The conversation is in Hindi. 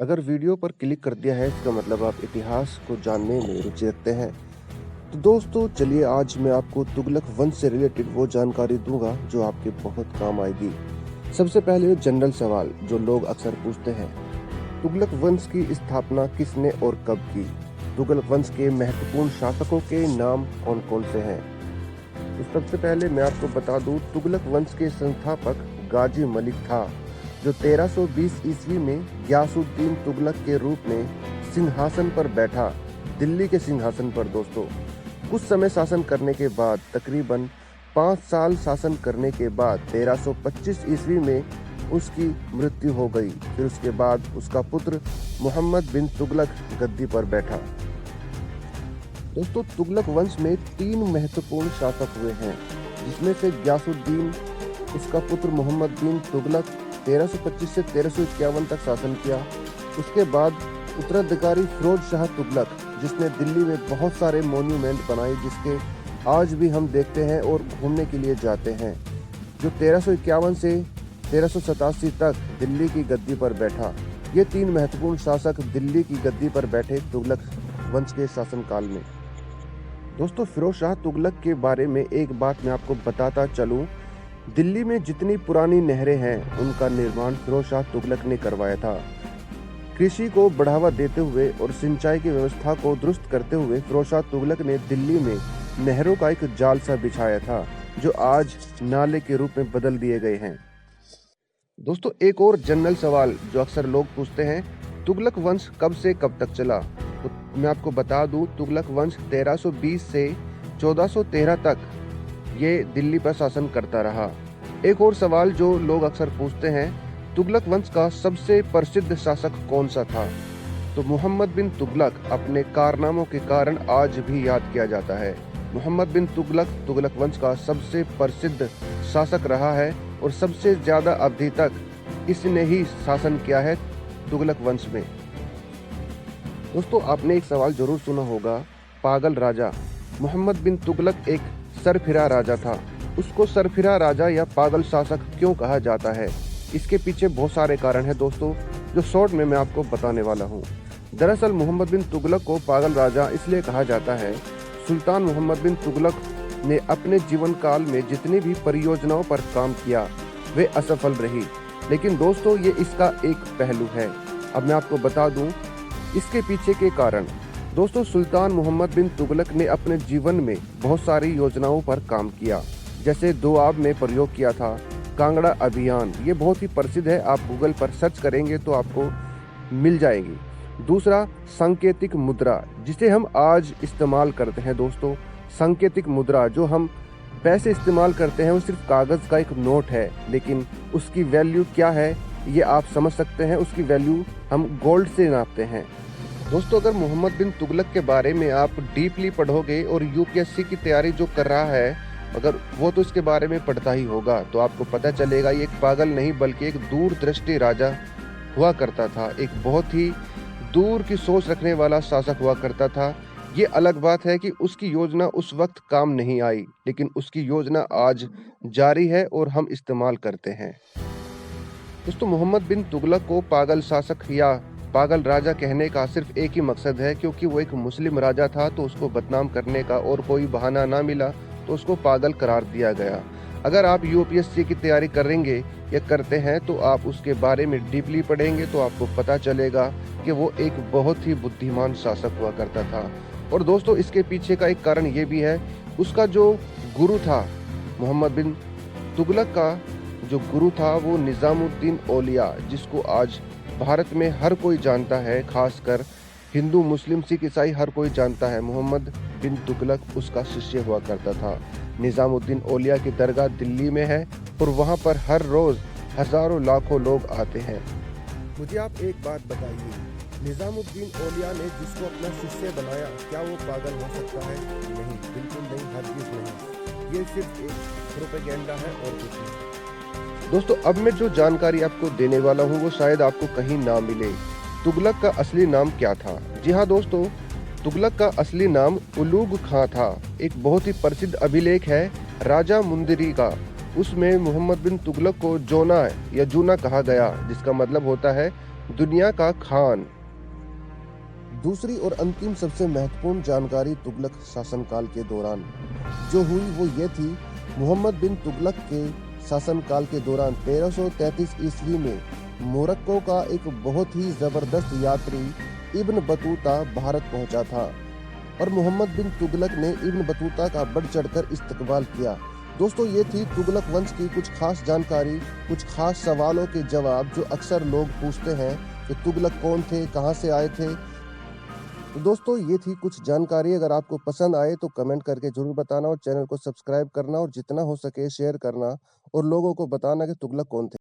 अगर वीडियो पर क्लिक कर दिया है इसका मतलब आप इतिहास को जानने में रुचि रखते हैं। तो दोस्तों चलिए आज मैं आपको तुगलक वंश से रिलेटेड वो जानकारी दूंगा जो आपके बहुत काम आएगी। सबसे पहले जनरल सवाल जो लोग अक्सर पूछते हैं, तुगलक वंश की स्थापना किसने और कब की? तुगलक वंश के महत्वपूर्ण शासकों के नाम कौन कौन से हैं? तो सबसे पहले मैं आपको बता दूं, तुगलक वंश के संस्थापक गाजी मलिक था, जो 1320 ईस्वी में गयासुद्दीन तुगलक के रूप में सिंहासन पर बैठा। दिल्ली के सिंहासन पर दोस्तों कुछ समय शासन करने के बाद, तकरीबन 5 साल शासन करने के बाद 1325 ईस्वी में उसकी मृत्यु हो गई। फिर उसके बाद उसका पुत्र मोहम्मद बिन तुगलक गद्दी पर बैठा। दोस्तों तुगलक वंश में 3 महत्वपूर्ण शासक हुए हैं, जिसमें से गयासुद्दीन, उसका पुत्र मोहम्मद बिन तुगलक 1325 से 1351 तक शासन किया। उसके बाद उत्तराधिकारी फिरोज शाह तुगलक, जिसने दिल्ली में बहुत सारे मॉन्यूमेंट बनाए, जिसके आज भी हम देखते हैं और घूमने के लिए जाते हैं, जो 1351 से 1387 तक दिल्ली की गद्दी पर बैठा। ये 3 महत्वपूर्ण शासक दिल्ली की गद्दी पर बैठे तुगलक वंश के शासनकाल में। दोस्तों फिरोज शाह तुगलक के बारे में एक बात मैं आपको बताता चलूं, दिल्ली में जितनी पुरानी नहरें हैं उनका निर्माण फिरोज शाह तुगलक ने करवाया था। कृषि को बढ़ावा देते हुए और सिंचाई की व्यवस्था को दुरुस्त करते हुए फिरोज शाह तुगलक ने दिल्ली में नहरों का एक जाल सा बिछाया था, जो आज नाले के रूप में बदल दिए गए हैं। दोस्तों एक और जनरल सवाल जो अक्सर लोग पूछते हैं, तुगलक वंश कब से कब तक चला? तो मैं आपको बता दूं, तुगलक वंश 1320 से 1413 तक ये दिल्ली पर शासन करता रहा। एक और सवाल जो लोग अक्सर पूछते हैं, तुगलक वंश का सबसे प्रसिद्ध शासक कौन सा था? तो मोहम्मद बिन तुगलक अपने कारनामों के कारण आज भी याद किया जाता है। मोहम्मद बिन तुगलक तुगलक वंश का सबसे प्रसिद्ध शासक रहा है और सबसे ज्यादा अवधि तक इसने ही शासन किया है तुगलक वंश में। दोस्तों आपने एक सवाल जरूर सुना होगा, पागल राजा। मोहम्मद बिन तुगलक एक सरफिरा राजा था। उसको सरफिरा राजा या पागल शासक क्यों कहा जाता है? इसके पीछे बहुत सारे कारण हैं दोस्तों, जो शॉर्ट में मैं आपको बताने वाला हूँ। दरअसल मोहम्मद बिन तुगलक को पागल राजा इसलिए कहा जाता है, सुल्तान मोहम्मद बिन तुगलक ने अपने जीवन काल में जितनी भी परियोजनाओं पर काम किया वे असफल रही। लेकिन दोस्तों ये इसका एक पहलू है। अब मैं आपको बता दूं इसके पीछे के कारण। दोस्तों सुल्तान मोहम्मद बिन तुगलक ने अपने जीवन में बहुत सारी योजनाओं पर काम किया, जैसे दोआब में प्रयोग किया था कांगड़ा अभियान, ये बहुत ही प्रसिद्ध है, आप गूगल पर सर्च करेंगे तो आपको मिल जाएगी। दूसरा सांकेतिक मुद्रा, जिसे हम आज इस्तेमाल करते हैं दोस्तों। सांकेतिक मुद्रा जो हम पैसे इस्तेमाल करते हैं वो सिर्फ कागज का एक नोट है, लेकिन उसकी वैल्यू क्या है ये आप समझ सकते हैं। उसकी वैल्यू हम गोल्ड से नापते हैं। दोस्तों अगर मोहम्मद बिन तुगलक के बारे में आप डीपली पढ़ोगे और यूपीएससी की तैयारी जो कर रहा है, अगर वो तो इसके बारे में पढ़ता ही होगा, तो आपको पता चलेगा ये एक पागल नहीं बल्कि एक दूरदृष्टि राजा हुआ करता था। एक बहुत ही दूर की सोच रखने वाला शासक हुआ करता था। ये अलग बात है कि उसकी योजना उस वक्त काम नहीं आई, लेकिन उसकी योजना आज जारी है और हम इस्तेमाल करते हैं। दोस्तों मोहम्मद बिन तुगलक को पागल शासक या पागल राजा कहने का सिर्फ एक ही मकसद है, क्योंकि वो एक मुस्लिम राजा था तो उसको बदनाम करने का और कोई बहाना ना मिला तो उसको पागल करार दिया गया। अगर आप यूपीएससी की तैयारी करेंगे या करते हैं तो आप उसके बारे में डीपली पढ़ेंगे तो आपको पता चलेगा कि वो एक बहुत ही बुद्धिमान शासक हुआ करता था। और दोस्तों इसके पीछे का एक कारण ये भी है, उसका जो गुरु था, मोहम्मद बिन तुगलक का जो गुरु था वो निजामुद्दीन औलिया, जिसको आज भारत में हर कोई जानता है, खासकर हिंदू मुस्लिम सिख ईसाई हर कोई जानता है। मोहम्मद बिन तुगलक उसका शिष्य हुआ करता था। निजामुद्दीन औलिया की दरगाह दिल्ली में है और वहाँ पर हर रोज हजारों लाखों लोग आते हैं। मुझे आप एक बात बताइए, निजामुद्दीन औलिया ने जिसको अपना शिष्य बनाया, क्या वो पागल हो सकता है? नहीं, बिल्कुल नहीं, हरगिज़ नहीं। ये सिर्फ एक प्रोपेगेंडा है और कुछ नहीं। दोस्तों अब मैं जो जानकारी आपको देने वाला हूँ वो शायद आपको कहीं ना मिले। तुगलक का असली नाम क्या था? जी हाँ दोस्तों, तुगलक का असली नाम उलूग खां था। एक बहुत ही प्रसिद्ध अभिलेख है राजा मुंदरी का, उसमें मोहम्मद बिन तुगलक को जोना या जूना कहा गया, जिसका मतलब होता है दुनिया का खान। दूसरी और अंतिम सबसे महत्वपूर्ण जानकारी तुगलक शासनकाल के दौरान जो हुई वो ये थी। मोहम्मद बिन तुगलक के शासनकाल के दौरान 1333 ईस्वी में मोरक्को का एक बहुत ही जबरदस्त यात्री इब्न बतूता भारत पहुंचा था और मोहम्मद बिन तुगलक ने इब्न बतूता का बढ़ चढ़कर इस्तकबाल किया। दोस्तों, ये थी तुगलक वंश की कुछ खास जानकारी, कुछ खास सवालों के जवाब जो अक्सर लोग पूछते हैं कि तुगलक कौन थे, कहां से आए थे। तो दोस्तों, ये थी कुछ जानकारी। अगर आपको पसंद आए तो कमेंट करके जरूर बताना और चैनल को सब्सक्राइब करना और जितना हो सके शेयर करना और लोगों को बताना कि तुगलक कौन थे।